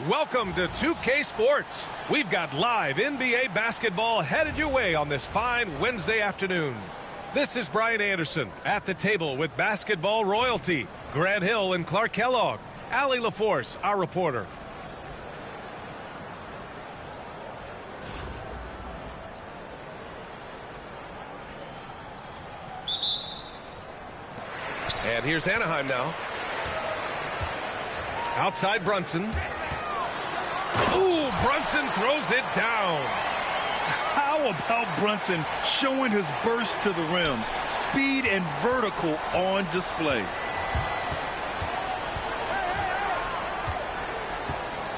Welcome to 2K Sports. We've got live NBA basketball headed your way on this fine Wednesday afternoon. This is Brian Anderson at the table with basketball royalty, Grant Hill and Clark Kellogg, Allie LaForce, our reporter. And here's Anaheim now. Outside Brunson. Ooh, Brunson throws it down. How about Brunson showing his burst to the rim? Speed and vertical on display.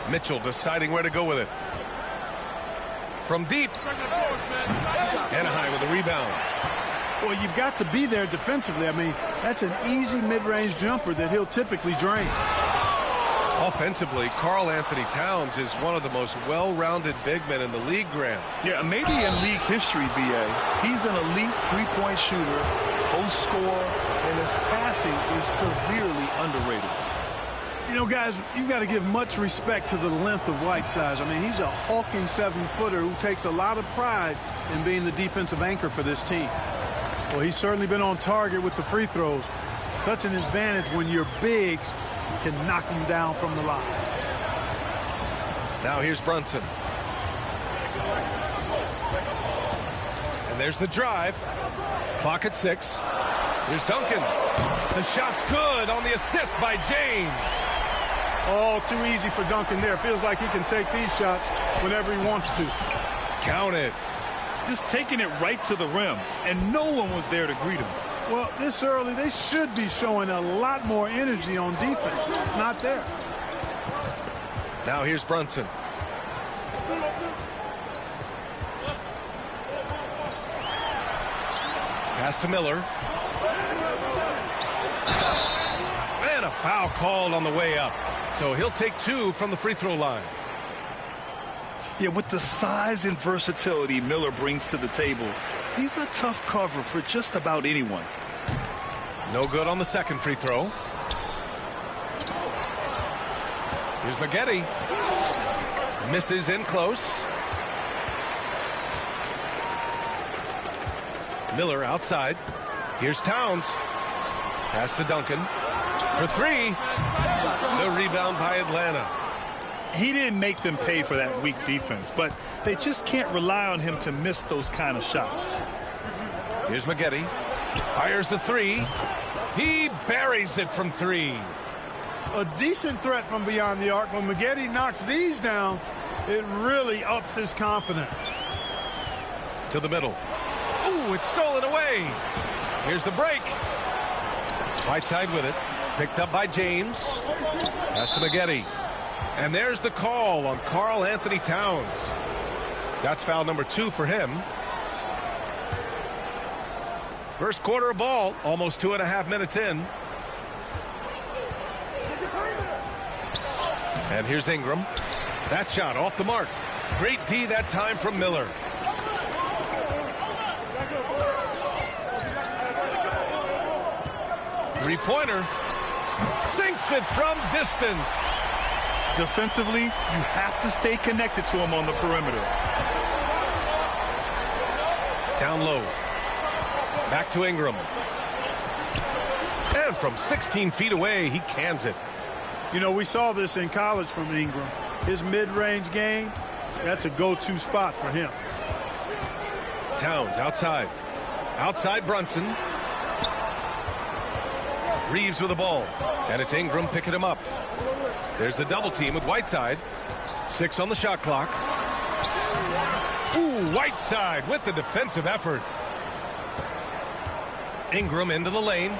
Mitchell deciding where to go with it. From deep. Anaheim with the rebound. Well, you've got to be there defensively. I mean, that's an easy mid-range jumper that he'll typically drain. Offensively, Karl Anthony Towns is one of the most well-rounded big men in the league, Grant. Yeah, maybe in league history, B.A. He's an elite three-point shooter, post scorer, and his passing is severely underrated. You know, guys, you've got to give much respect to the length of Whiteside. I mean, he's a hulking 7-footer who takes a lot of pride in being the defensive anchor for this team. Well, he's certainly been on target with the free throws. Such an advantage when your bigs can knock them down from the line. Now here's Brunson. And there's the drive. Clock at 6. Here's Duncan. The shot's good on the assist by James. Oh, too easy for Duncan there. Feels like he can take these shots whenever he wants to. Count it. Just taking it right to the rim, and no one was there to greet him. Well, this early, they should be showing a lot more energy on defense. It's not there. Now here's Brunson. Pass to Miller. And a foul called on the way up. So he'll take 2 from the free throw line. Yeah, with the size and versatility Miller brings to the table, he's a tough cover for just about anyone. No good on the second free throw. Here's Maggette. Misses in close. Miller outside. Here's Towns. Pass to Duncan. For 3. The rebound by Atlanta. He didn't make them pay for that weak defense, but they just can't rely on him to miss those kind of shots. Here's Maggette. Fires the 3. He buries it from 3. A decent threat from beyond the arc. When Maggette knocks these down, it really ups his confidence. To the middle. Ooh, it's stolen away. Here's the break. Whiteside with it. Picked up by James. Pass to Maggette. And there's the call on Karl Anthony Towns. That's foul number 2 for him. First quarter of ball, almost 2.5 minutes in. And here's Ingram. That shot off the mark. Great D that time from Miller. Three-pointer. Sinks it from distance. Defensively, you have to stay connected to him on the perimeter. Down low. Back to Ingram. And from 16 feet away, he cans it. You know, we saw this in college from Ingram. His mid-range game, that's a go-to spot for him. Towns outside. Outside Brunson. Reeves with the ball. And it's Ingram picking him up. There's the double team with Whiteside. 6 on the shot clock. Ooh, Whiteside with the defensive effort. Ingram into the lane.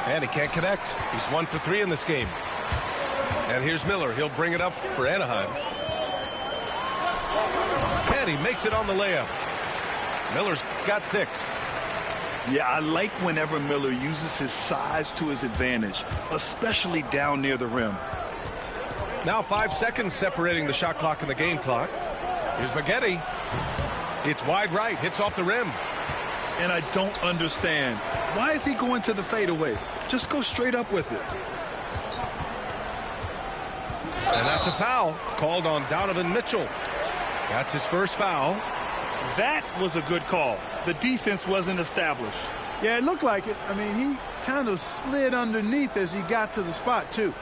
And he can't connect. He's 1 for 3 in this game. And here's Miller. He'll bring it up for Anaheim. And he makes it on the layup. Miller's got 6. Yeah, I like whenever Miller uses his size to his advantage, especially down near the rim. Now 5 seconds separating the shot clock and the game clock. Here's Maggette. It's wide right, hits off the rim. And I don't understand. Why is he going to the fadeaway? Just go straight up with it. And that's a foul called on Donovan Mitchell. That's his first foul. That was a good call. The defense wasn't established. Yeah, it looked like it. I mean, he kind of slid underneath as he got to the spot, too.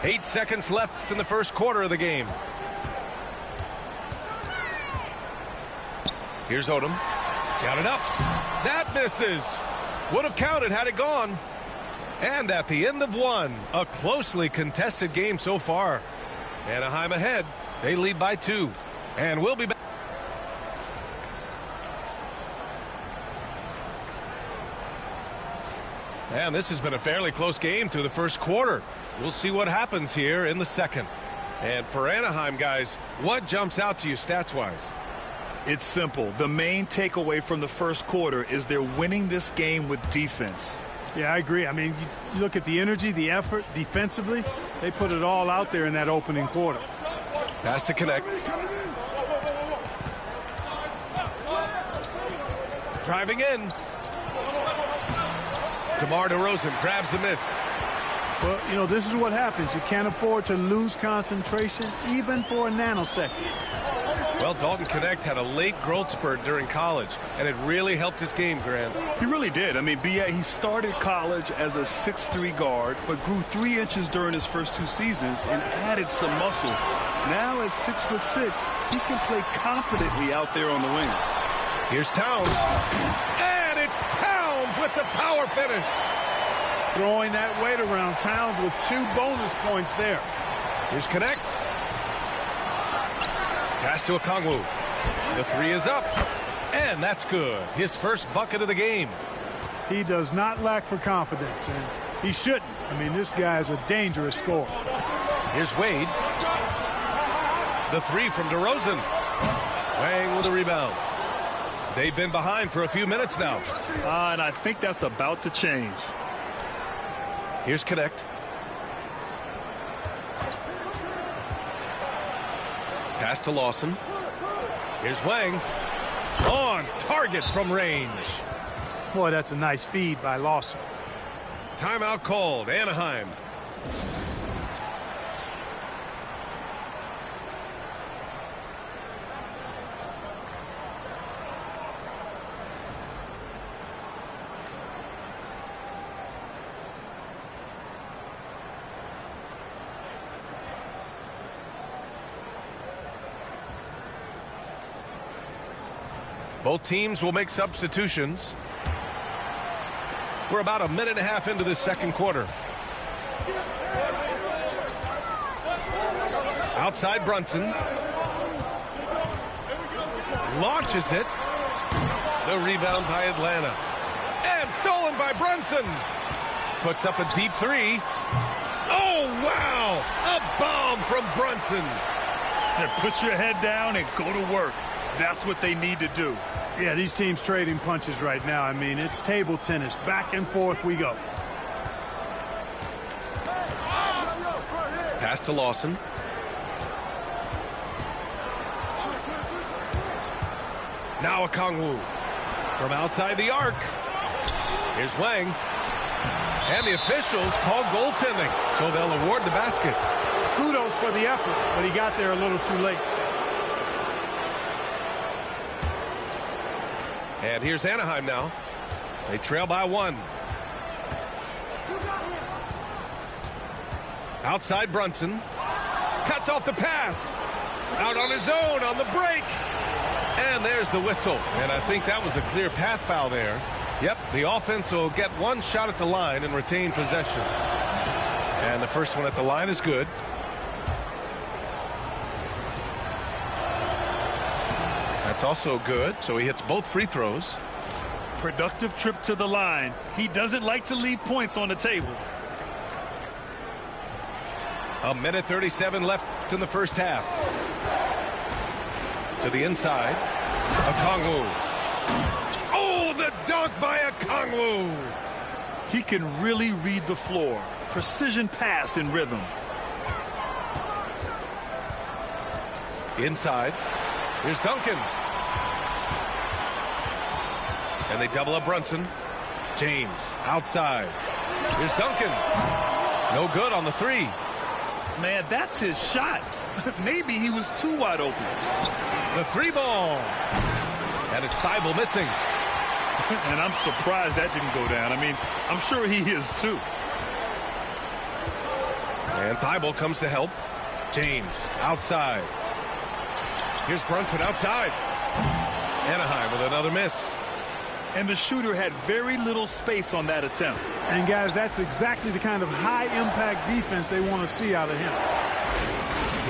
Eight seconds left in the first quarter of the game. Here's Odom. Got it up. That misses. Would have counted had it gone. And at the end of one, a closely contested game so far. Anaheim ahead. They lead by 2. And we'll be back. And this has been a fairly close game through the first quarter. We'll see what happens here in the second. And for Anaheim, guys, what jumps out to you stats-wise? It's simple. The main takeaway from the first quarter is they're winning this game with defense. Yeah, I agree. I mean, you look at the energy, the effort defensively, they put it all out there in that opening quarter. Pass to connect. Driving in. DeMar DeRozan grabs the miss. Well, you know, this is what happens. You can't afford to lose concentration even for a nanosecond. Well, Dalton Knecht had a late growth spurt during college, and it really helped his game, Grant. He really did. I mean, B.A., he started college as a 6'3" guard, but grew 3 inches during his first 2 seasons and added some muscle. Now at 6'6", he can play confidently out there on the wing. Here's Towns. And it's Towns with the power finish. Throwing that weight around. Towns with 2 bonus points there. Here's Knecht. Pass to Okongwu. The 3 is up. And that's good. His first bucket of the game. He does not lack for confidence, and he shouldn't. I mean, this guy is a dangerous scorer. Here's Wade. The 3 from DeRozan. Wang with a rebound. They've been behind for a few minutes now. And I think that's about to change. Here's Knecht. Pass to Lawson. Here's Wang. On target from range. Boy, that's a nice feed by Lawson. Timeout called. Anaheim. Both teams will make substitutions. We're about a minute and a half into this second quarter. Outside Brunson. Launches it. The rebound by Atlanta. And stolen by Brunson. Puts up a deep 3. Oh, wow! A bomb from Brunson. And put your head down and go to work. That's what they need to do. Yeah, these teams trading punches right now. I mean, it's table tennis. Back and forth we go. Pass to Lawson. Now Okongwu from outside the arc. Here's Wang. And the officials call goaltending, so they'll award the basket. Kudos for the effort, but he got there a little too late. And here's Anaheim now. They trail by 1. Outside Brunson. Cuts off the pass. Out on his own on the break. And there's the whistle. And I think that was a clear path foul there. Yep, the offense will get 1 shot at the line and retain possession. And the first one at the line is good. That's also good, so he hits both free throws. Productive trip to the line. He doesn't like to leave points on the table. A minute 37 left in the first half. To the inside. Okongwu. Oh, the dunk by Okongwu. He can really read the floor. Precision pass in rhythm. Inside. Here's Duncan. And they double up Brunson. James outside. Here's Duncan. No good on the three. Man, that's his shot. Maybe he was too wide open. The three ball. And it's Thibault missing. And I'm surprised that didn't go down. I mean, I'm sure he is too. And Thibault comes to help. James outside. Here's Brunson outside. Anaheim with another miss. And the shooter had very little space on that attempt. And guys, that's exactly the kind of high-impact defense they want to see out of him.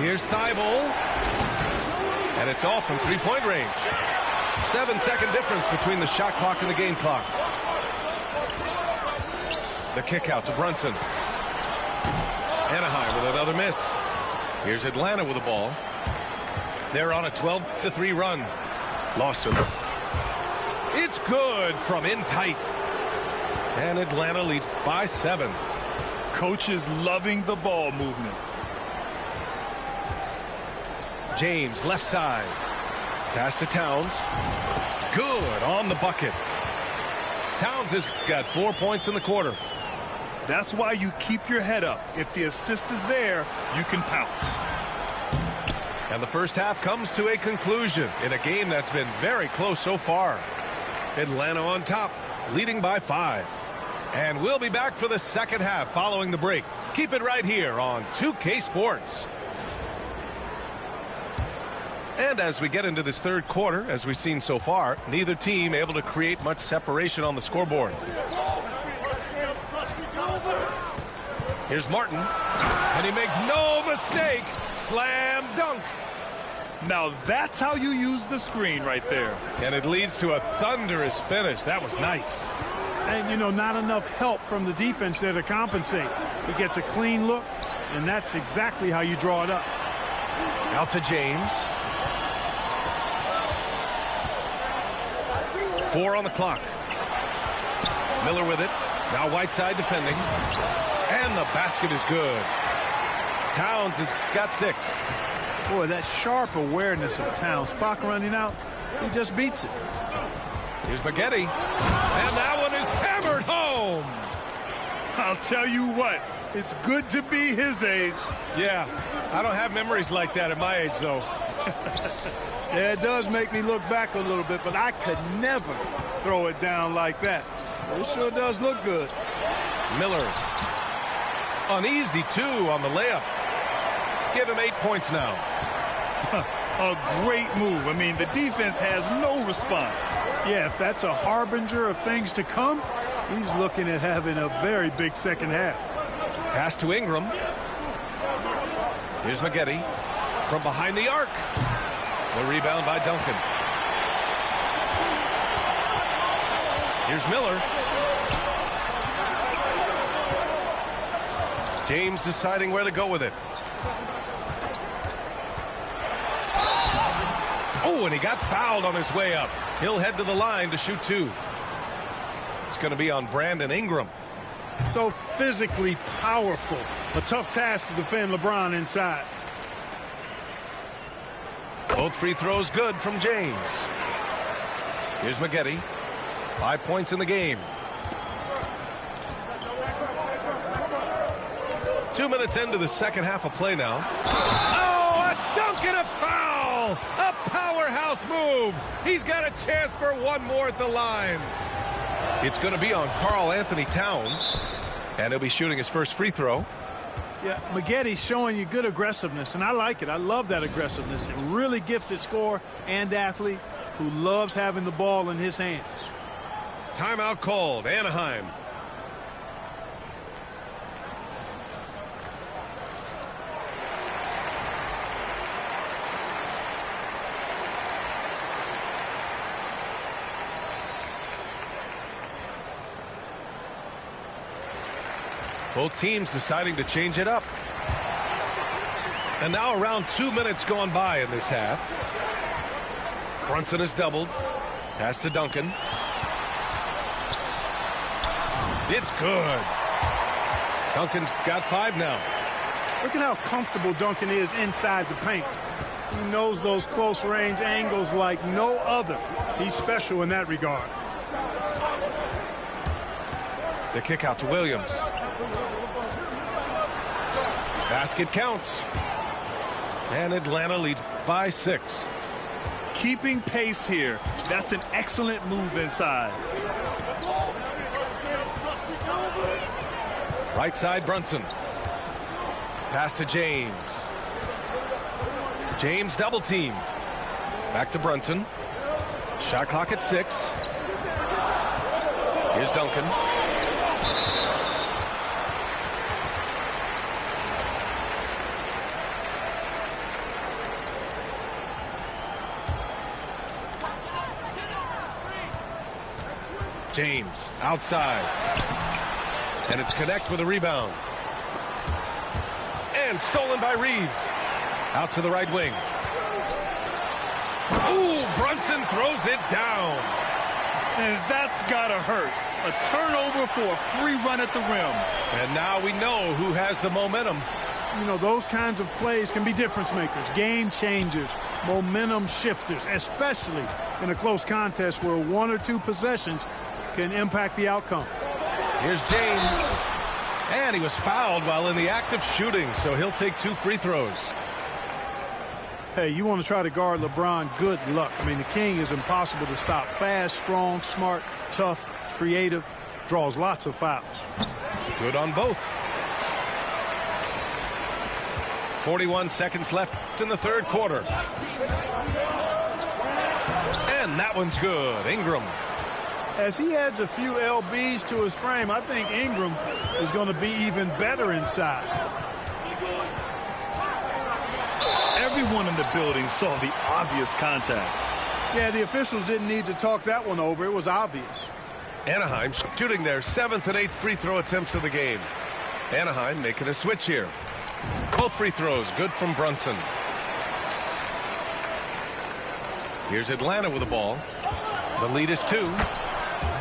Here's Thibault. And it's all from three-point range. 7-second difference between the shot clock and the game clock. The kick out to Brunson. Anaheim with another miss. Here's Atlanta with the ball. They're on a 12-3 run. Lawson. It's good from in tight. And Atlanta leads by 7. Coach is loving the ball movement. James left side. Pass to Towns. Good on the bucket. Towns has got 4 points in the quarter. That's why you keep your head up. If the assist is there, you can pounce. And the first half comes to a conclusion in a game that's been very close so far. Atlanta on top, leading by 5. And we'll be back for the second half following the break. Keep it right here on 2K Sports. And as we get into this third quarter, as we've seen so far, neither team able to create much separation on the scoreboard. Here's Martin, and he makes no mistake. Slam dunk. Now that's how you use the screen right there. And it leads to a thunderous finish. That was nice. And, you know, not enough help from the defense there to compensate. He gets a clean look, and that's exactly how you draw it up. Out to James. 4 on the clock. Miller with it. Now Whiteside defending. And the basket is good. Towns has got 6. Boy, that sharp awareness of Towns. Clock running out. He just beats it. Here's Maggette. And that one is hammered home. I'll tell you what, it's good to be his age. Yeah, I don't have memories like that at my age, though. Yeah, it does make me look back a little bit, but I could never throw it down like that. But it sure does look good. Miller. Uneasy, too, on the layup. Give him 8 points now. A great move. I mean, the defense has no response. Yeah, if that's a harbinger of things to come, he's looking at having a very big second half. Pass to Ingram. Here's Maggette from behind the arc. The rebound by Duncan. Here's Miller. James deciding where to go with it. Oh, and he got fouled on his way up. He'll head to the line to shoot 2. It's going to be on Brandon Ingram. So physically powerful. A tough task to defend LeBron inside. Both free throws good from James. Here's Maggette. 5 points in the game. 2 minutes into the second half of play now. Oh, a dunk and a foul! A powerhouse move. He's got a chance for one more at the line. It's going to be on Karl Anthony Towns, and he'll be shooting his first free throw. Yeah, Maggette's showing you good aggressiveness, and I like it. I love that aggressiveness. A really gifted scorer and athlete who loves having the ball in his hands. Timeout called. Anaheim. Both teams deciding to change it up. And now around 2 minutes gone by in this half. Brunson is doubled. Pass to Duncan. It's good. Duncan's got 5 now. Look at how comfortable Duncan is inside the paint. He knows those close range angles like no other. He's special in that regard. The kick out to Williams. Basket counts. And Atlanta leads by 6. Keeping pace here. That's an excellent move inside. Right side, Brunson. Pass to James. James double teamed. Back to Brunson. Shot clock at 6. Here's Duncan. James outside. And it's Connect with a rebound. And stolen by Reeves. Out to the right wing. Ooh, Brunson throws it down. And that's gotta hurt. A turnover for a free run at the rim. And now we know who has the momentum. You know, those kinds of plays can be difference makers, game changers, momentum shifters, especially in a close contest where 1 or 2 possessions can impact the outcome. Here's James. And he was fouled while in the act of shooting, so he'll take 2 free throws. Hey, you want to try to guard LeBron, good luck. I mean, the King is impossible to stop. Fast, strong, smart, tough, creative, draws lots of fouls. Good on both. 41 seconds left in the third quarter. And that one's good. Ingram. As he adds a few LBs to his frame, I think Ingram is going to be even better inside. Everyone in the building saw the obvious contact. Yeah, the officials didn't need to talk that one over. It was obvious. Anaheim shooting their 7th and 8th free throw attempts of the game. Anaheim making a switch here. Both free throws good from Brunson. Here's Atlanta with the ball. The lead is 2.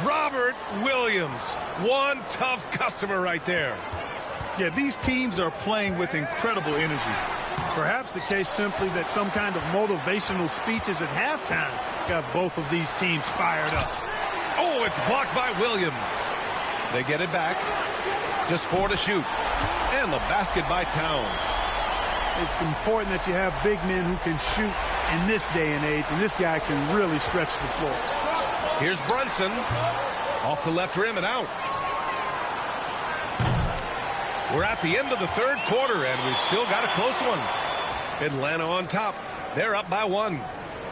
Robert Williams. One tough customer right there. Yeah, these teams are playing with incredible energy. Perhaps the case simply that some kind of motivational speeches at halftime got both of these teams fired up. Oh, it's blocked by Williams. They get it back. Just 4 to shoot. And the basket by Towns. It's important that you have big men who can shoot in this day and age, and this guy can really stretch the floor. Here's Brunson. Off the left rim and out. We're at the end of the third quarter, and we've still got a close one. Atlanta on top. They're up by 1.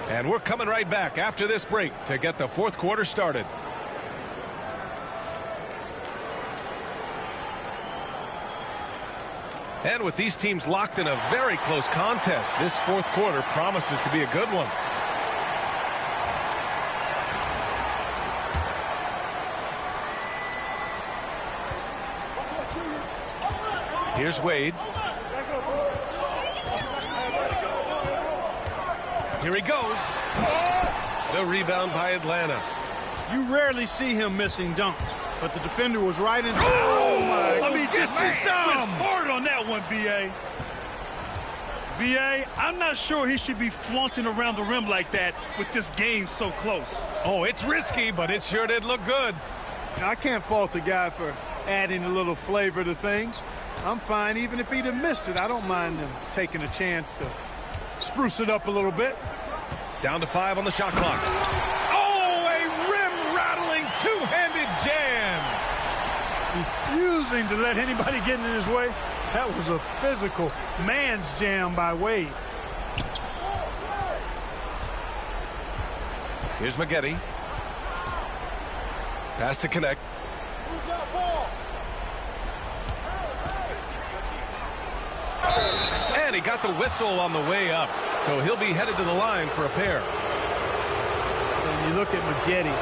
And we're coming right back after this break to get the fourth quarter started. And with these teams locked in a very close contest, this fourth quarter promises to be a good one. Here's Wade. Here he goes. The rebound by Atlanta. You rarely see him missing dunks, but the defender was right in. Oh, my. I mean, just some. Hard on that one, B.A. B.A., I'm not sure he should be flaunting around the rim like that with this game so close. Oh, it's risky, but it sure did look good. I can't fault the guy for adding a little flavor to things. I'm fine even if he'd have missed it. I don't mind them taking a chance to spruce it up a little bit. Down to 5 on the shot clock. Oh, a rim-rattling two-handed jam. Refusing to let anybody get in his way. That was a physical man's jam by Wade. Here's Maggette. Pass to Connect. Who's got ball? And he got the whistle on the way up, so he'll be headed to the line for a pair. And you look at Maggette,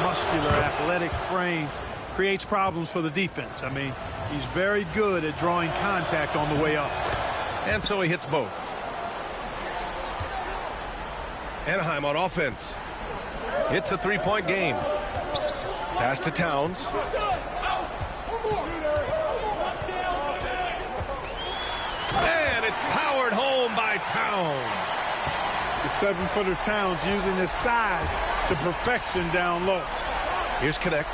muscular, athletic frame, creates problems for the defense. I mean, he's very good at drawing contact on the way up. And so he hits both. Anaheim on offense. It's a three-point game. Pass to Towns. And it's powered home by Towns. The 7-footer Towns using his size to perfection down low. Here's Connect.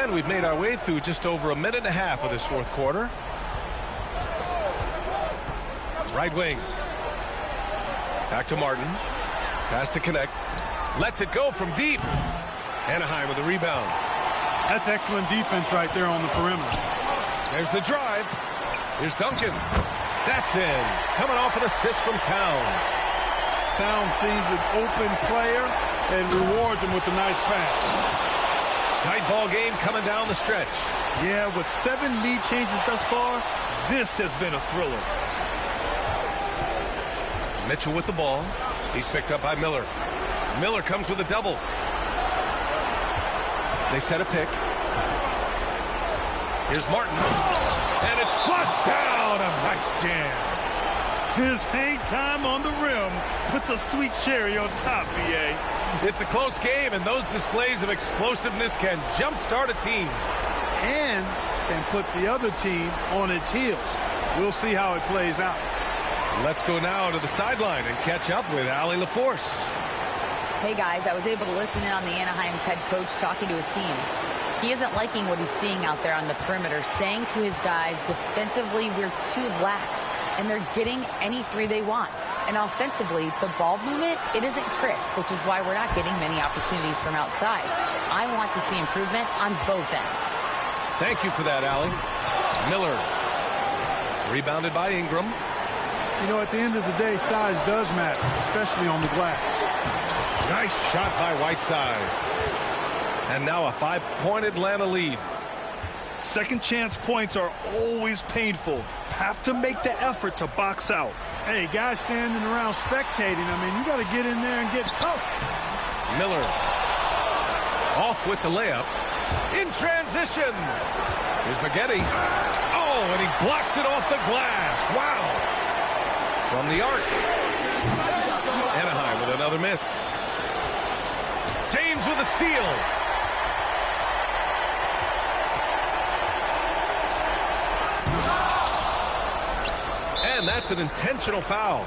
And we've made our way through just over a minute and a half of this fourth quarter. Right wing. Back to Martin. Pass to connect. Lets it go from deep. Anaheim with a rebound. That's excellent defense right there on the perimeter. There's the drive. Here's Duncan. That's in. Coming off an assist from Towns. Towns sees an open player and rewards him with a nice pass. Tight ball game coming down the stretch. Yeah, with 7 lead changes thus far, this has been a thriller. Mitchell with the ball. He's picked up by Miller. Miller comes with a double. They set a pick. Here's Martin. And it's flushed down. A nice jam. His hang time on the rim puts a sweet cherry on top, B.A. It's a close game, and those displays of explosiveness can jumpstart a team. And can put the other team on its heels. We'll see how it plays out. Let's go now to the sideline and catch up with Allie LaForce. Hey guys, I was able to listen in on the Anaheim's head coach talking to his team. He isn't liking what he's seeing out there on the perimeter, saying to his guys, defensively, we're too lax, and they're getting any three they want. And offensively, the ball movement, it isn't crisp, which is why we're not getting many opportunities from outside. I want to see improvement on both ends. Thank you for that, Allie. Miller, rebounded by Ingram. You know, at the end of the day, size does matter, especially on the glass. Nice shot by Whiteside. And now a 5-point Atlanta lead. Second chance points are always painful. Have to make the effort to box out. Hey, guys standing around spectating, I mean, you got to get in there and get tough. Miller off with the layup. In transition. Here's Maggette. Oh, and he blocks it off the glass. Wow. From the arc. Anaheim with another miss. James with a steal. And that's an intentional foul.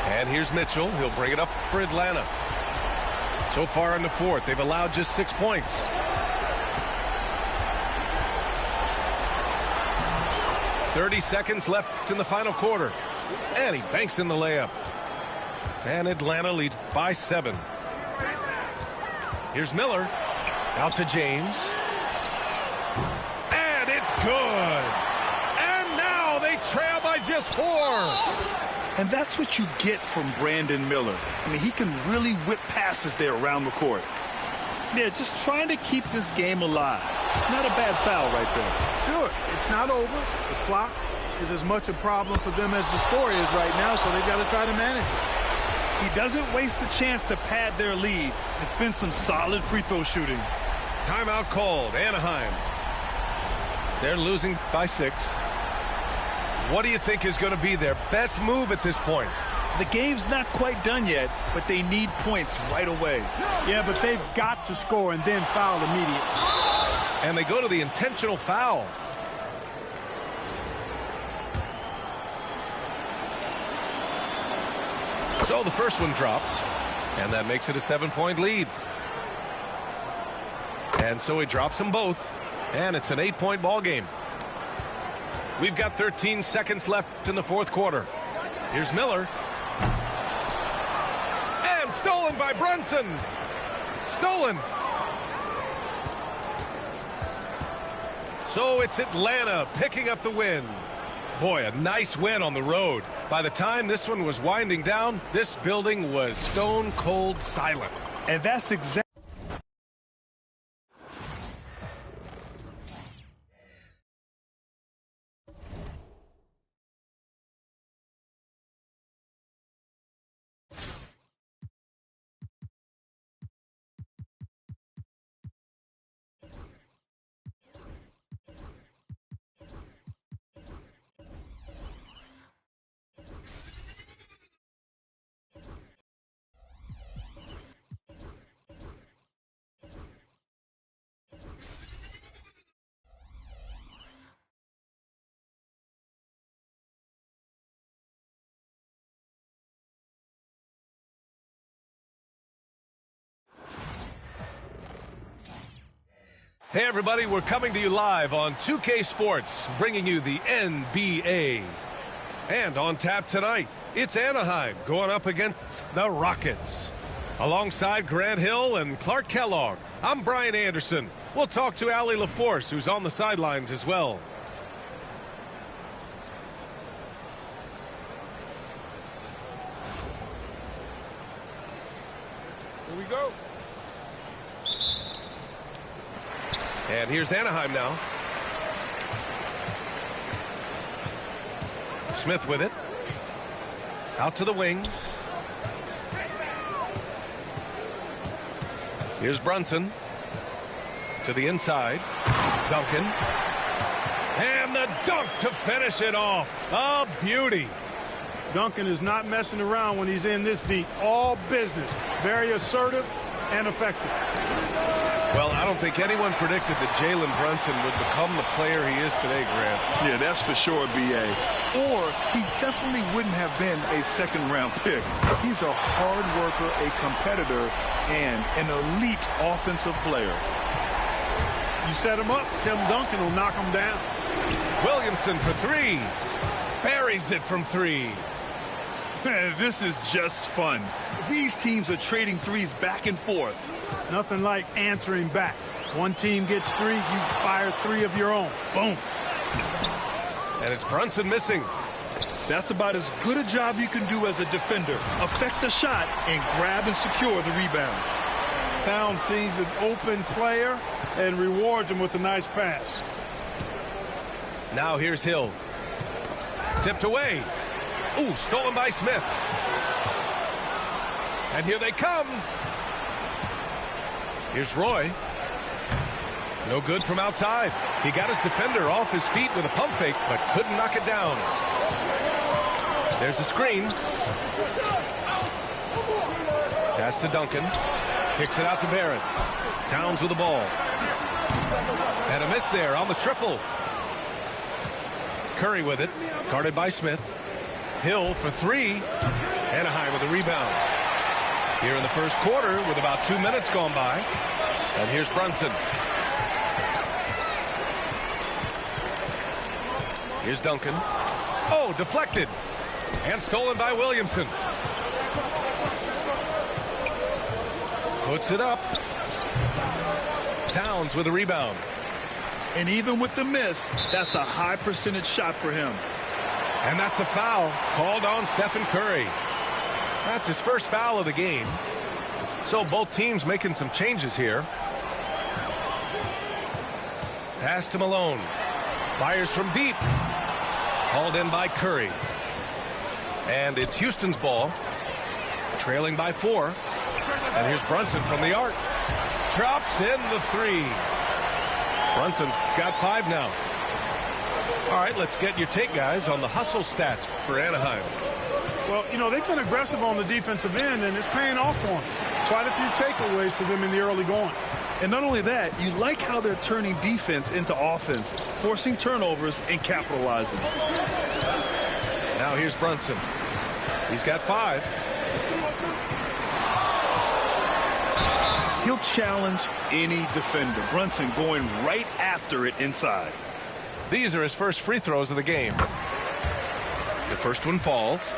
And here's Mitchell. He'll bring it up for Atlanta. So far in the fourth, they've allowed just 6 points. .30 seconds left in the final quarter. And he banks in the layup. And Atlanta leads by 7. Here's Miller. Out to James. And it's good. And now they trail by just 4. And that's what you get from Brandon Miller. I mean, he can really whip passes there around the court. Yeah, just trying to keep this game alive. Not a bad foul right there. Sure, it's not over. The clock is as much a problem for them as the score is right now, so they've got to try to manage it. He doesn't waste a chance to pad their lead. It's been some solid free throw shooting. Timeout called. Anaheim. They're losing by 6. What do you think is going to be their best move at this point? The game's not quite done yet, but they need points right away. Yeah, but they've got to score and then foul immediately. And they go to the intentional foul. So the first one drops, and that makes it a 7-point lead. And so he drops them both, and it's an 8-point ball game. We've got 13 seconds left in the fourth quarter. Here's Miller. And stolen by Brunson. Stolen. So it's Atlanta picking up the win. Boy, a nice win on the road. By the time this one was winding down, this building was stone cold silent. And that's exactly Hey everybody, we're coming to you live on 2K Sports, bringing you the NBA. And on tap tonight, it's Anaheim going up against the Rockets. Alongside Grant Hill and Clark Kellogg, I'm Brian Anderson. We'll talk to Allie LaForce, who's on the sidelines as well. Here we go. And here's Anaheim now. Smith with it. Out to the wing. Here's Brunson. To the inside. Duncan. And the dunk to finish it off. A beauty. Duncan is not messing around when he's in this deep. All business. Very assertive and effective. Well, I don't think anyone predicted that Jalen Brunson would become the player he is today, Grant. Yeah, that's for sure, B.A. Or he definitely wouldn't have been a second-round pick. He's a hard worker, a competitor, and an elite offensive player. You set him up, Tim Duncan will knock him down. Williamson for three. Buries it from three. This is just fun. These teams are trading threes back and forth. Nothing like answering back. One team gets three, you fire three of your own. Boom. And it's Brunson missing. That's about as good a job you can do as a defender. Affect the shot and grab and secure the rebound. Towns sees an open player and rewards him with a nice pass. Now here's Hill. Tipped away. Ooh, stolen by Smith. And here they come. Here's Roy. No good from outside. He got his defender off his feet with a pump fake, but couldn't knock it down. There's a screen. Pass to Duncan. Kicks it out to Barrett. Towns with the ball. And a miss there on the triple. Curry with it. Guarded by Smith. Hill for three. Anaheim with the rebound. Here in the first quarter with about 2 minutes gone by. And here's Brunson. Here's Duncan. Oh, deflected. And stolen by Williamson. Puts it up. Towns with a rebound. And even with the miss, that's a high percentage shot for him. And that's a foul called on Stephen Curry. That's his first foul of the game. So both teams making some changes here. Pass to Malone. Fires from deep. Hauled in by Curry. And it's Houston's ball. Trailing by 4. And here's Brunson from the arc. Drops in the three. Brunson's got 5 now. All right, let's get your take, guys, on the hustle stats for Anaheim. Well, you know, they've been aggressive on the defensive end, and it's paying off for them. Quite a few takeaways for them in the early going. And not only that, you like how they're turning defense into offense, forcing turnovers and capitalizing. Now here's Brunson. He's got 5. He'll challenge any defender. Brunson going right after it inside. These are his first free throws of the game. The first one falls.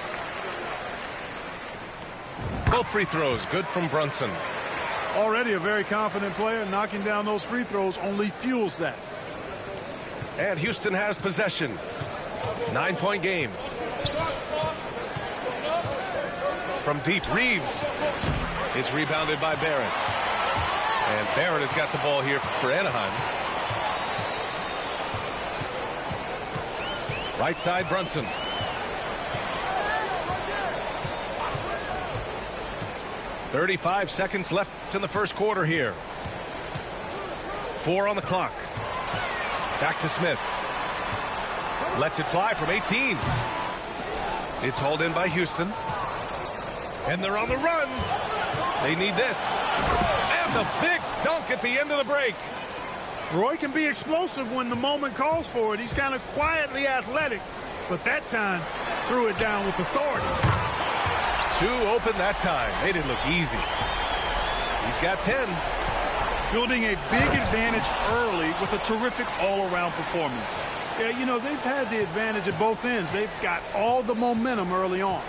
Both free throws good from Brunson. Already a very confident player. Knocking down those free throws only fuels that. And Houston has possession. 9-point game. From deep, Reeves is rebounded by Barrett. And Barrett has got the ball here for Anaheim. Right side, Brunson. .35 seconds left in the first quarter here. 4 on the clock. Back to Smith. Lets it fly from 18. It's hauled in by Houston. And they're on the run. They need this. And the big dunk at the end of the break. Roy can be explosive when the moment calls for it. He's kind of quietly athletic, but that time threw it down with authority. 2 open that time. Made it look easy. He's got 10. building a big advantage early with a terrific all-around performance. Yeah, you know, they've had the advantage at both ends. They've got all the momentum early on.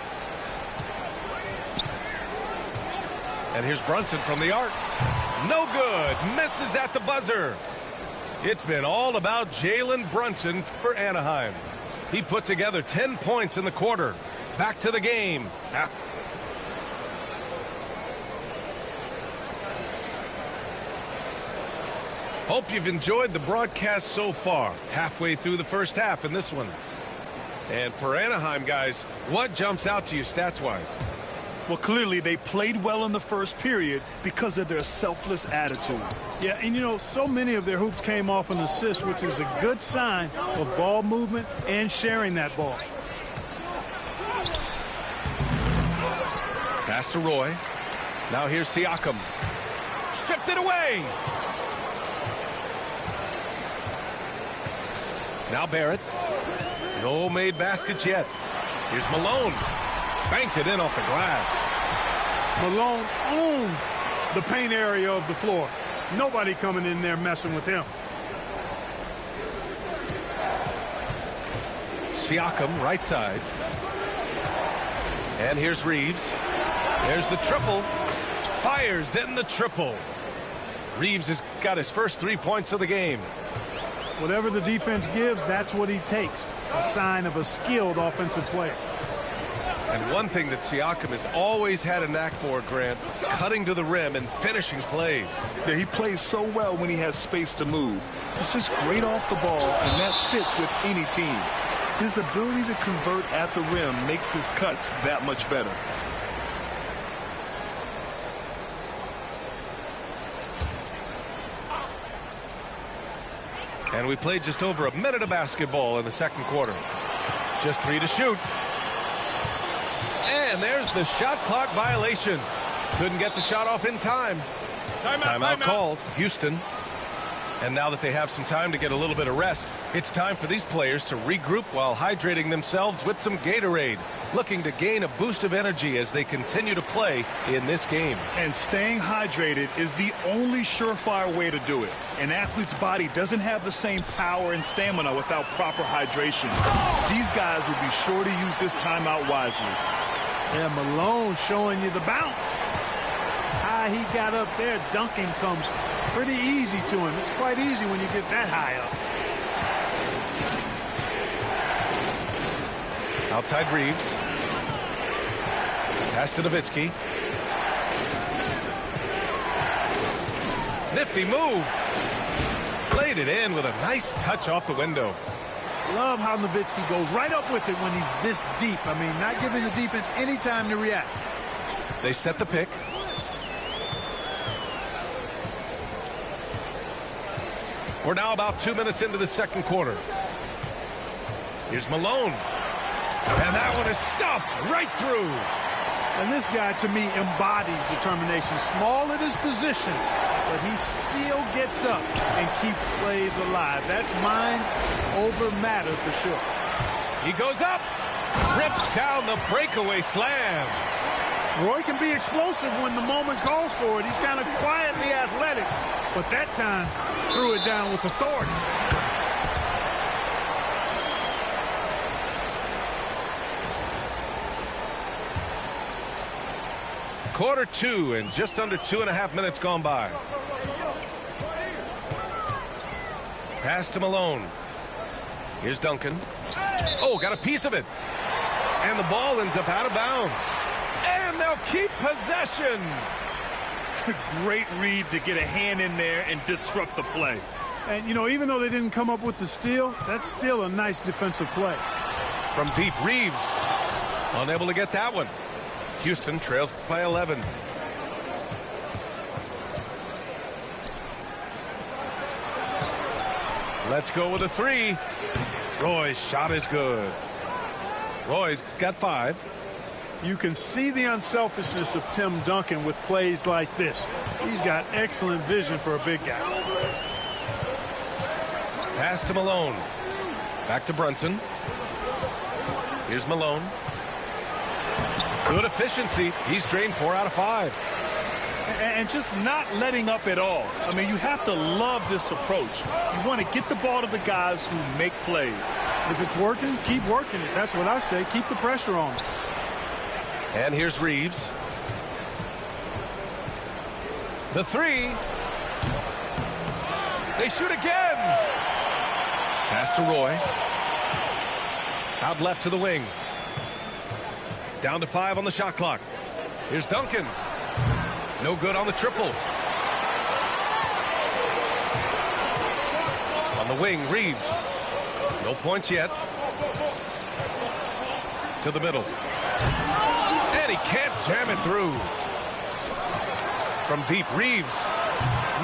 And here's Brunson from the arc. No good. Misses at the buzzer. It's been all about Jalen Brunson for Anaheim. He put together 10 points in the quarter. Back to the game. Hope you've enjoyed the broadcast so far. Halfway through the first half in this one. And for Anaheim, guys, what jumps out to you stats-wise? Well, clearly they played well in the first period because of their selfless attitude. Yeah, and you know, so many of their hoops came off an assist, which is a good sign of ball movement and sharing that ball. Pass to Roy. Now here's Siakam. Stripped it away. Now Barrett. No made baskets yet. Here's Malone. Banked it in off the glass. Malone owns the paint area of the floor. Nobody coming in there messing with him. Siakam, right side. And here's Reeves. There's the triple. Fires in the triple. Reeves has got his first 3 points of the game. Whatever the defense gives, that's what he takes. A sign of a skilled offensive player. And one thing that Siakam has always had a knack for, Grant, cutting to the rim and finishing plays. Yeah, he plays so well when he has space to move. He's just great off the ball, and that fits with any team. His ability to convert at the rim makes his cuts that much better. And we played just over a minute of basketball in the second quarter. Just 3 to shoot. And there's the shot clock violation. Couldn't get the shot off in time. Timeout called. Houston. And now that they have some time to get a little bit of rest, it's time for these players to regroup while hydrating themselves with some Gatorade, looking to gain a boost of energy as they continue to play in this game. And staying hydrated is the only surefire way to do it. An athlete's body doesn't have the same power and stamina without proper hydration. These guys will be sure to use this timeout wisely. Yeah, Malone showing you the bounce. High he got up there, dunking comes pretty easy to him. It's quite easy when you get that high up. Outside Reeves. Pass to Nowitzki. Nifty move. Played it in with a nice touch off the window. Love how Nowitzki goes right up with it when he's this deep. I mean, not giving the defense any time to react. They set the pick. We're now about 2 minutes into the second quarter. Here's Malone. And that one is stuffed right through. And this guy, to me, embodies determination. Small at his position, but he still gets up and keeps plays alive. That's mind over matter for sure. He goes up, rips down the breakaway slam. Roy can be explosive when the moment calls for it. He's kind of quietly athletic, but that time threw it down with authority. Quarter 2 and just under 2.5 minutes gone by. Pass to Malone. Here's Duncan. Oh, got a piece of it. And the ball ends up out of bounds. And they'll keep possession. Great read to get a hand in there and disrupt the play. And, you know, even though they didn't come up with the steal, that's still a nice defensive play. From deep, Reeves. Unable to get that one. Houston trails by 11. Let's go with a 3. Roy's shot is good. Roy's got 5. You can see the unselfishness of Tim Duncan with plays like this. He's got excellent vision for a big guy. Pass to Malone. Back to Brunson. Here's Malone. Good efficiency. He's drained 4 out of 5. And just not letting up at all. I mean, you have to love this approach. You want to get the ball to the guys who make plays. If it's working, keep working it. That's what I say. Keep the pressure on. And here's Reeves. The three. They shoot again. Pass to Roy. Out left to the wing. Down to 5 on the shot clock. Here's Duncan. No good on the triple. On the wing, Reeves. No points yet. To the middle. And he can't jam it through. From deep, Reeves.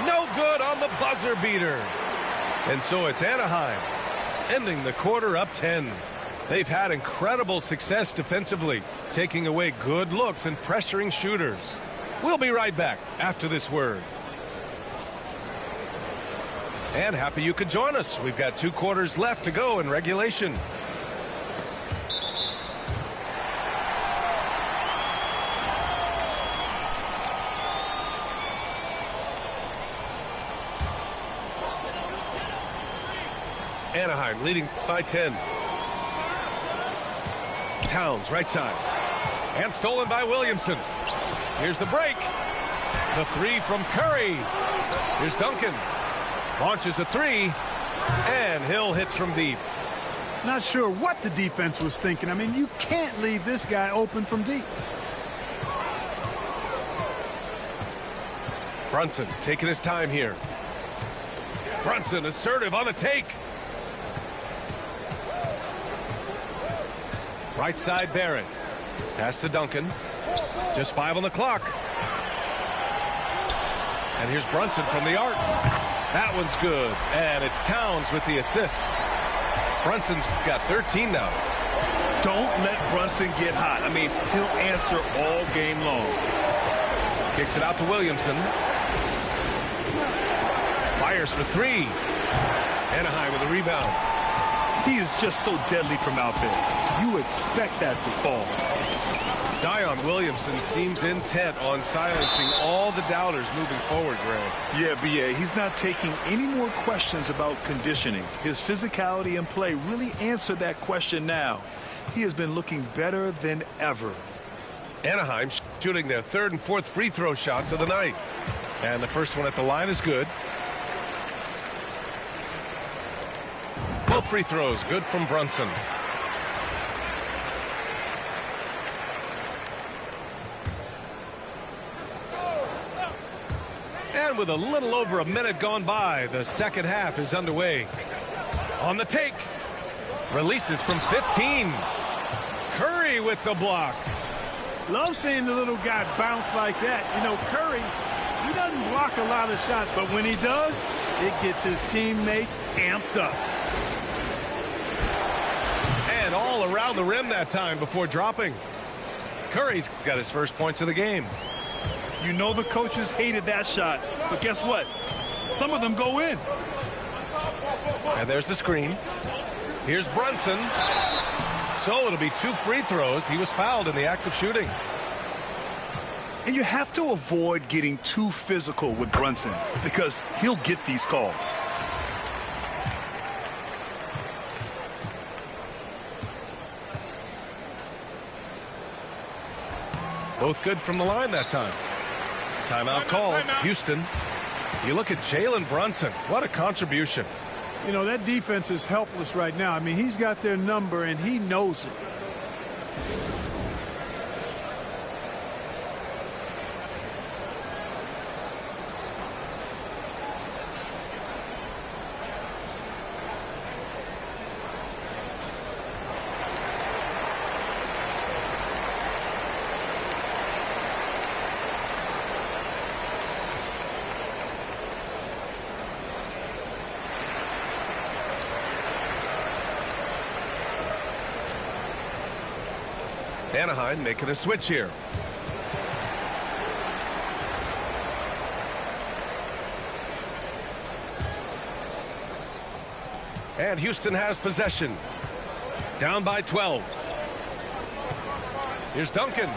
No good on the buzzer beater. And so it's Anaheim ending the quarter up 10. They've had incredible success defensively, taking away good looks and pressuring shooters. We'll be right back after this word. And happy you could join us. We've got 2 quarters left to go in regulation. Anaheim leading by 10. Towns, right side. And stolen by Williamson. Here's the break. The 3 from Curry. Here's Duncan. Launches a 3. And Hill hits from deep. Not sure what the defense was thinking. I mean, you can't leave this guy open from deep. Brunson taking his time here. Brunson assertive on the take. Right side, Barrett. Pass to Duncan. Just 5 on the clock. And here's Brunson from the arc. That one's good. And it's Towns with the assist. Brunson's got 13 now. Don't let Brunson get hot. I mean, he'll answer all game long. Kicks it out to Williamson. Fires for 3. Anaheim with a rebound. He is just so deadly from out there. You expect that to fall. Zion Williamson seems intent on silencing all the doubters moving forward, Greg. Yeah, B.A., he's not taking any more questions about conditioning. His physicality and play really answer that question now. He has been looking better than ever. Anaheim shooting their 3rd and 4th free throw shots of the night. And the first one at the line is good. Both free throws good from Brunson. And with a little over a minute gone by, the second half is underway. On the take. Releases from 15. Curry with the block. Love seeing the little guy bounce like that. You know, Curry, he doesn't block a lot of shots, but when he does, it gets his teammates amped up. And all around the rim that time before dropping. Curry's got his first points of the game. You know the coaches hated that shot, but guess what? Some of them go in. And there's the screen. Here's Brunson. So it'll be 2 free throws. He was fouled in the act of shooting. And you have to avoid getting too physical with Brunson because he'll get these calls. Both good from the line that time. Timeout call. Houston. You look at Jalen Brunson. What a contribution. You know, that defense is helpless right now. I mean, he's got their number, and he knows it. Anaheim making a switch here. And Houston has possession. Down by 12. Here's Duncan.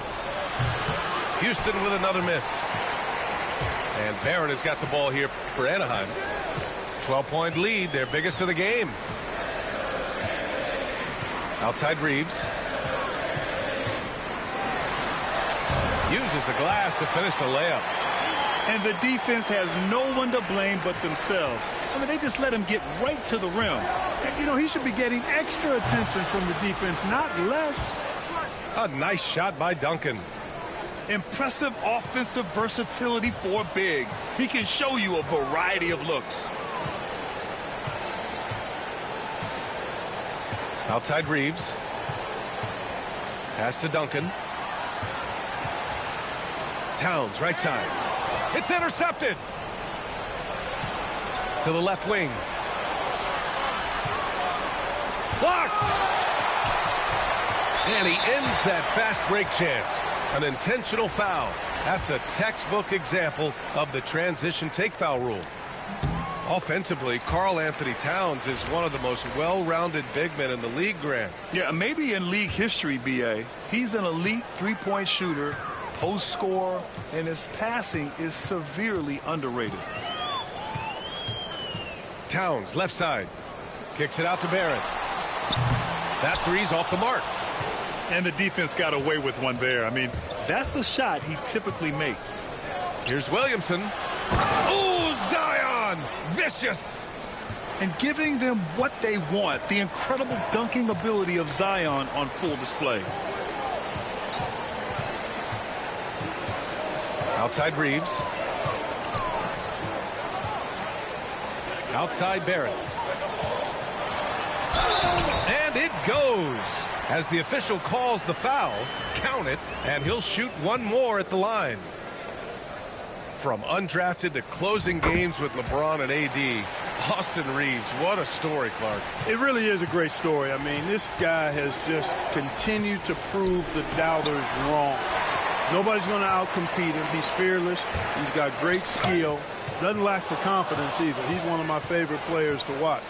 Houston with another miss. And Barrett has got the ball here for Anaheim. 12-point lead, their biggest of the game. Outside Reeves. Uses the glass to finish the layup. And the defense has no one to blame but themselves. I mean, they just let him get right to the rim. You know, he should be getting extra attention from the defense, not less. A nice shot by Duncan. Impressive offensive versatility for big. He can show you a variety of looks. Outside Reeves. Pass to Duncan. Towns, right side. It's intercepted. To the left wing. Blocked. And he ends that fast break chance. An intentional foul. That's a textbook example of the transition take foul rule. Offensively, Karl Anthony Towns is one of the most well-rounded big men in the league, Grant. Yeah, maybe in league history, B.A. He's an elite three-point shooter, post scorer, and his passing is severely underrated. Towns, left side. Kicks it out to Barrett. That three's off the mark. And the defense got away with one there. I mean, that's a shot he typically makes. Here's Williamson. Oh, Zion! Vicious! And giving them what they want, the incredible dunking ability of Zion on full display. Outside Reeves. Outside Barrett. And it goes. As the official calls the foul, count it, and he'll shoot one more at the line. From undrafted to closing games with LeBron and AD, Austin Reeves, what a story, Clark. It really is a great story. I mean, this guy has just continued to prove the doubters wrong. Nobody's going to outcompete him. He's fearless. He's got great skill. Doesn't lack for confidence either. He's one of my favorite players to watch.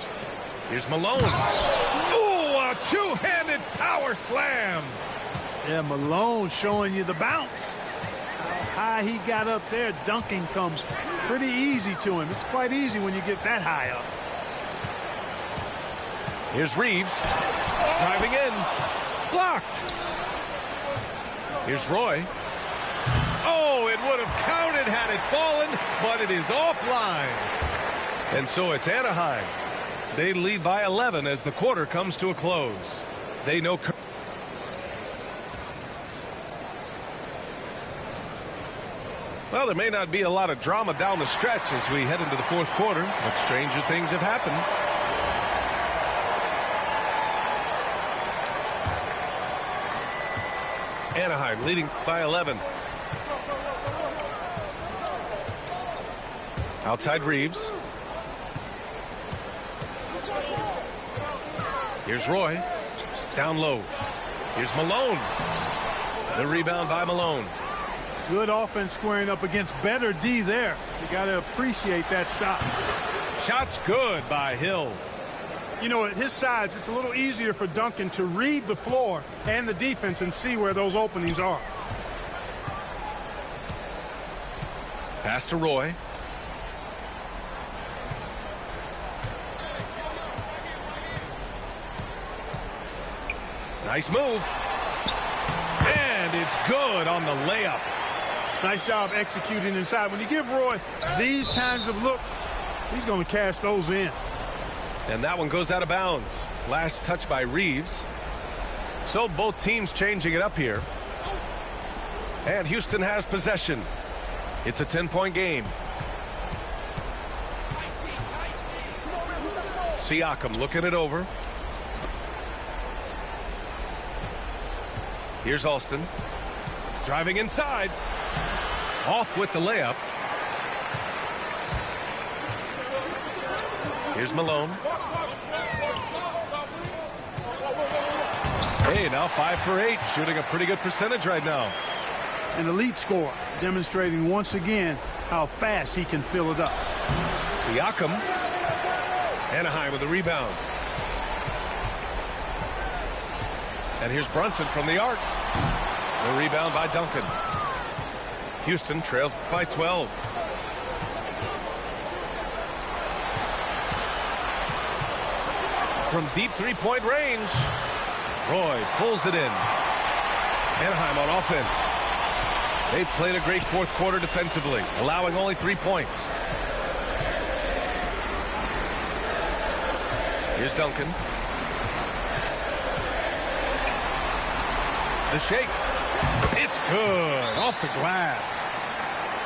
Here's Malone. Ooh, a two-handed power slam. Yeah, Malone showing you the bounce. How high he got up there, dunking comes pretty easy to him. It's quite easy when you get that high up. Here's Reeves. Driving in. Blocked. Here's Roy. Oh, it would have counted had it fallen, but it is offline. And so it's Anaheim. They lead by 11 as the quarter comes to a close. They know. Well, there may not be a lot of drama down the stretch as we head into the fourth quarter, but stranger things have happened. Anaheim leading by 11. Outside Reeves. Here's Roy. Down low. Here's Malone. The rebound by Malone. Good offense squaring up against better D there. You got to appreciate that stop. Shot's good by Hill. You know, at his size, it's a little easier for Duncan to read the floor and the defense and see where those openings are. Pass to Roy. Nice move. And it's good on the layup. Nice job executing inside. When you give Roy these kinds of looks, he's going to cash those in. And that one goes out of bounds. Last touch by Reeves. So both teams changing it up here. And Houston has possession. It's a 10-point game. Siakam looking it over. Here's Alston. Driving inside. Off with the layup. Here's Malone. Hey, now 5 for 8, shooting a pretty good percentage right now. An elite scorer, demonstrating once again how fast he can fill it up. Siakam. Anaheim with the rebound. And here's Brunson from the arc. The rebound by Duncan. Houston trails by 12. from deep three-point range. Roy pulls it in. Anaheim on offense. They've played a great fourth quarter defensively, allowing only 3 points. Here's Duncan. The shake. It's good. Off the glass.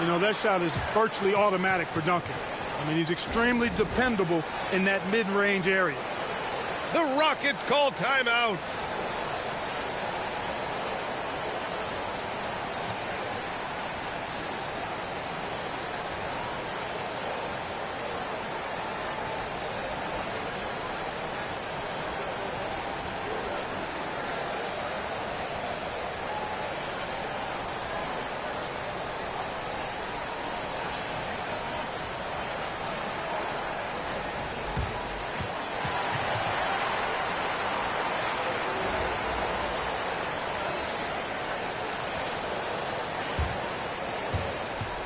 You know, that shot is virtually automatic for Duncan. I mean, he's extremely dependable in that mid-range area. The Rockets call timeout.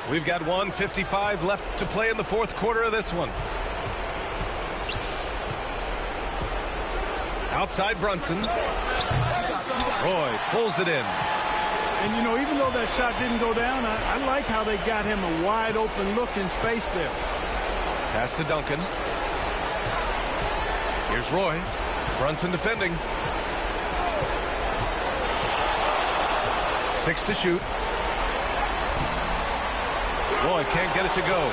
We've got 1:55 left to play in the fourth quarter of this one. Outside Brunson. Roy pulls it in. And, you know, even though that shot didn't go down, I like how they got him a wide open look in space there. Pass to Duncan. Here's Roy. Brunson defending. 6 to shoot. Roy can't get it to go.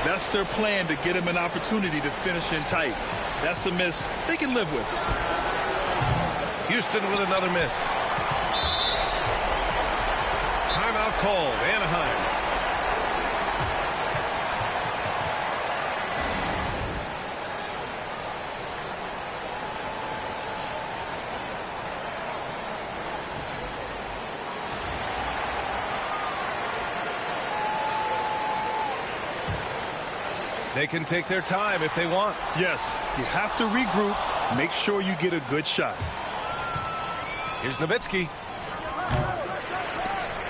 That's their plan, to get him an opportunity to finish in tight. That's a miss they can live with. Houston with another miss. Timeout called. Anaheim. They can take their time if they want. Yes, you have to regroup. Make sure you get a good shot. Here's Nowitzki.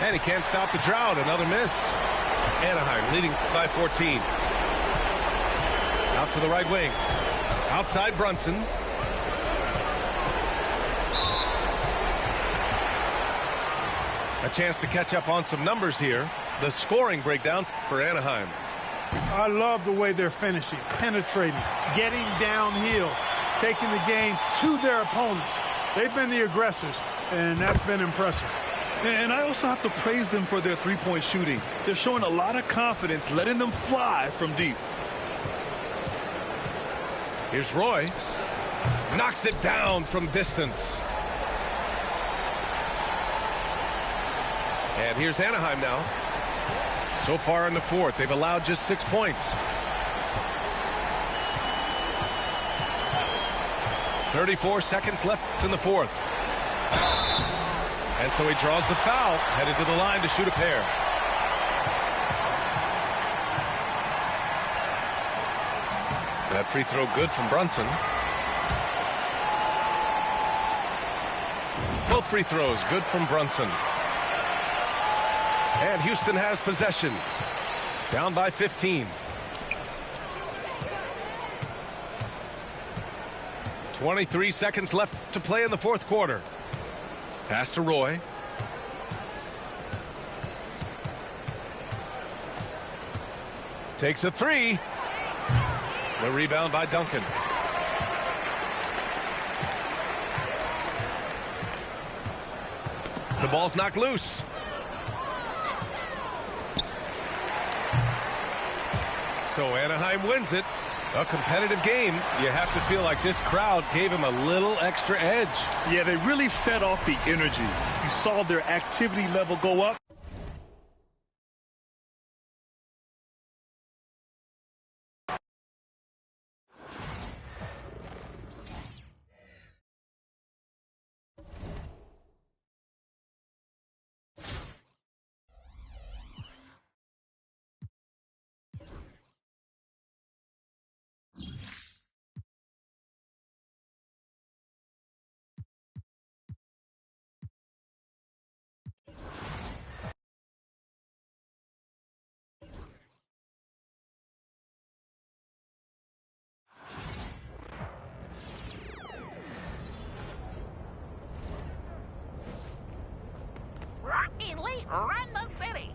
And he can't stop the drought. Another miss. Anaheim leading by 14. Out to the right wing. Outside Brunson. A chance to catch up on some numbers here. The scoring breakdown for Anaheim. I love the way they're finishing, penetrating, getting downhill, taking the game to their opponents. They've been the aggressors, and that's been impressive. And I also have to praise them for their three-point shooting. They're showing a lot of confidence, letting them fly from deep. Here's Roy. Knocks it down from distance. And here's Anaheim now. So far in the fourth, they've allowed just 6 points. 34 seconds left in the fourth. And so he draws the foul, headed to the line to shoot a pair. That free throw good from Brunson. Both free throws good from Brunson. And Houston has possession. Down by 15. 23 seconds left to play in the fourth quarter. Pass to Roy. Takes a three. The rebound by Duncan. The ball's knocked loose. So Anaheim wins it. A competitive game. You have to feel like this crowd gave him a little extra edge. Yeah, they really fed off the energy. You saw their activity level go up. run the city.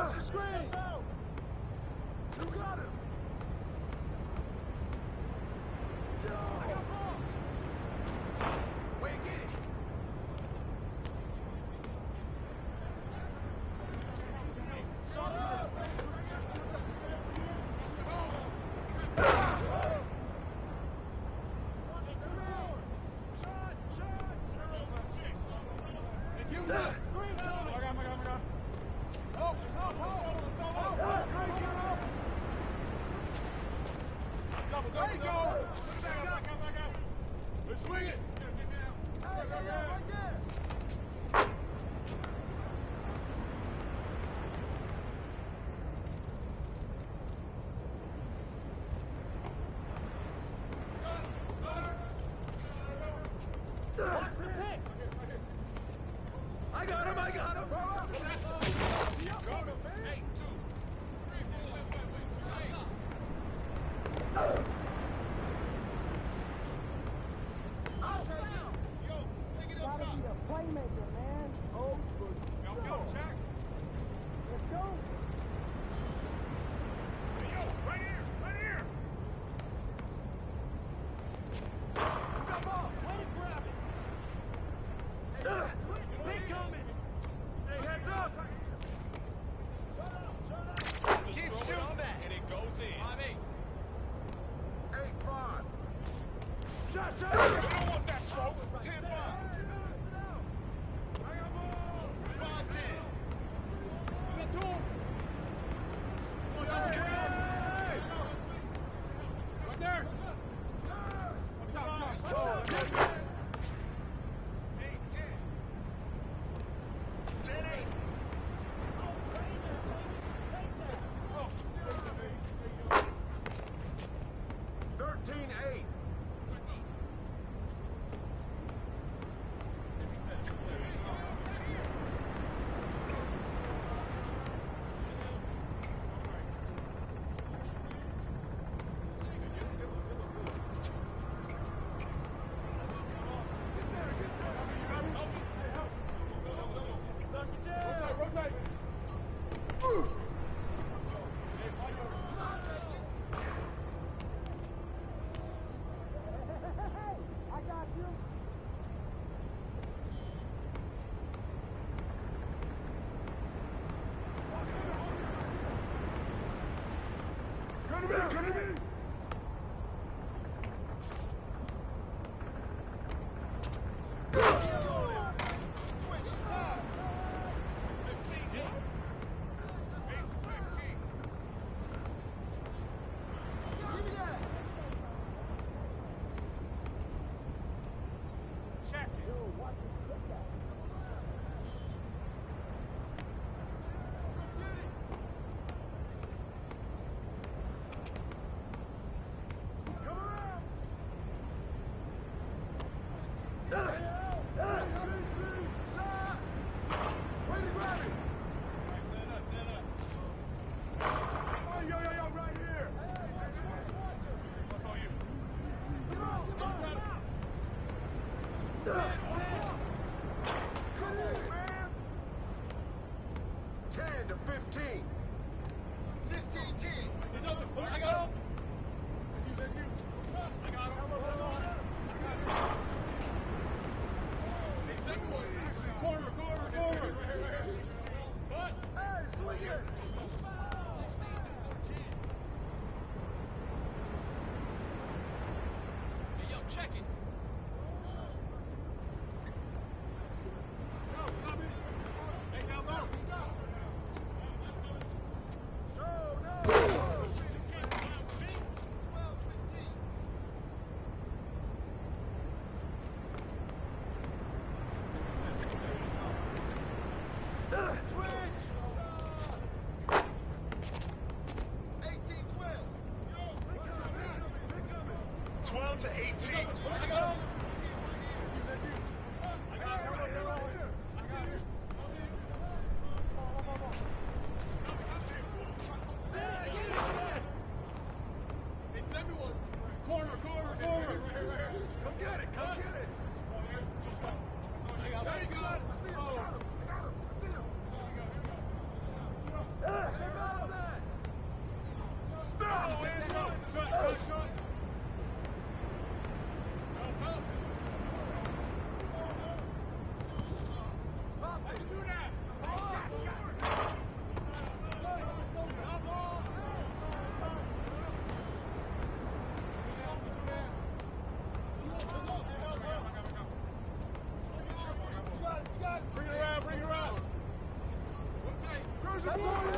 Watch the screen! You got him! Wait, get it! Shut up! 12 to 18. That's all.